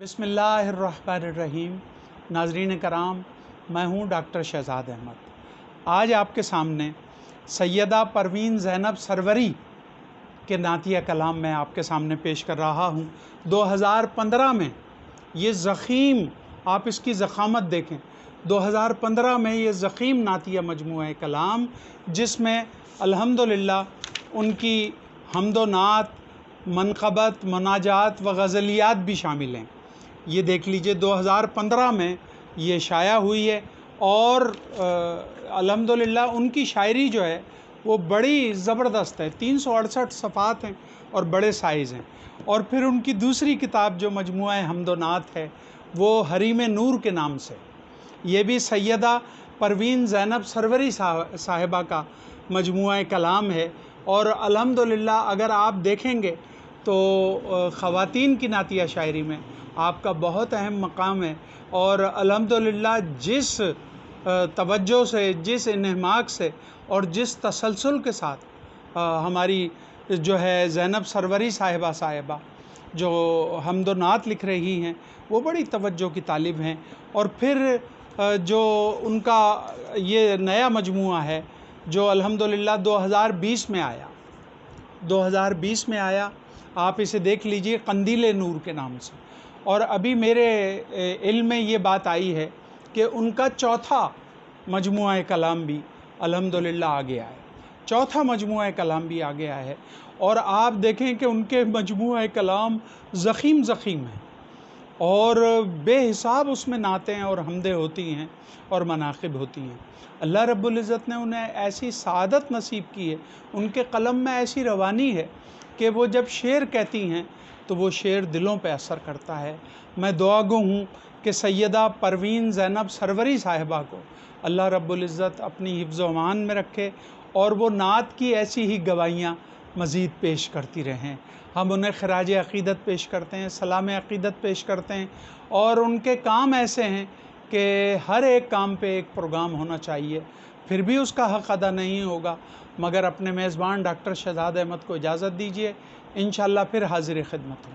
بسم اللہ الرحمن الرحیم۔ ناظرین کرام، میں ہوں ڈاکٹر شہزاد احمد۔ آج آپ کے سامنے سیدہ پروین زینب سروری کے نعتیہ کلام میں آپ کے سامنے پیش کر رہا ہوں۔ 2015 میں یہ ضخیم، آپ اس کی ضخامت دیکھیں، 2015 میں یہ ضخیم نعتیہ مجموعہ کلام، جس میں الحمدللہ ان کی حمد و نعت، منقبت، مناجات و غزلیات بھی شامل ہیں۔ یہ دیکھ لیجئے 2015 میں یہ شائع ہوئی ہے، اور الحمدللہ ان کی شاعری جو ہے وہ بڑی زبردست ہے، 368 صفحات ہیں اور بڑے سائز ہیں۔ اور پھر ان کی دوسری کتاب جو مجموعہ حمد و نعت ہے وہ حریم نور کے نام سے، یہ بھی سیدہ پروین زینب سروری صاحبہ کا مجموعہ کلام ہے۔ اور الحمدللہ اگر آپ دیکھیں گے تو خواتین کی نعتیہ شاعری میں آپ کا بہت اہم مقام ہے، اور الحمدللہ جس توجہ سے، جس انہماک سے اور جس تسلسل کے ساتھ ہماری جو ہے زینب سروری صاحبہ جو حمد و نعت لکھ رہی ہیں، وہ بڑی توجہ کی طالب ہیں۔ اور پھر جو ان کا یہ نیا مجموعہ ہے جو الحمدللہ 2020 میں آیا، آپ اسے دیکھ لیجئے، قندیل نور کے نام سے۔ اور ابھی میرے علم میں یہ بات آئی ہے کہ ان کا چوتھا مجموعہ کلام بھی الحمدللہ آ گیا ہے، اور آپ دیکھیں کہ ان کے مجموعہ کلام ضخیم ہیں، اور بے حساب اس میں نعتیں اور حمدیں ہوتی ہیں اور مناقب ہوتی ہیں۔ اللہ رب العزت نے انہیں ایسی سعادت نصیب کی ہے، ان کے قلم میں ایسی روانی ہے کہ وہ جب شعر کہتی ہیں تو وہ شعر دلوں پہ اثر کرتا ہے۔ میں دعا گو ہوں کہ سیدہ پروین زینب سروری صاحبہ کو اللہ رب العزت اپنی حفظ و امان میں رکھے، اور وہ نعت کی ایسی ہی گواہیاں مزید پیش کرتی رہیں۔ ہم انہیں خراج عقیدت پیش کرتے ہیں، سلام عقیدت پیش کرتے ہیں، اور ان کے کام ایسے ہیں کہ ہر ایک کام پہ ایک پروگرام ہونا چاہیے، پھر بھی اس کا حق ادا نہیں ہوگا، مگر اپنے میزبان ڈاکٹر شہزاد احمد کو اجازت دیجیے، انشاءاللہ پھر حاضر خدمت ہوں۔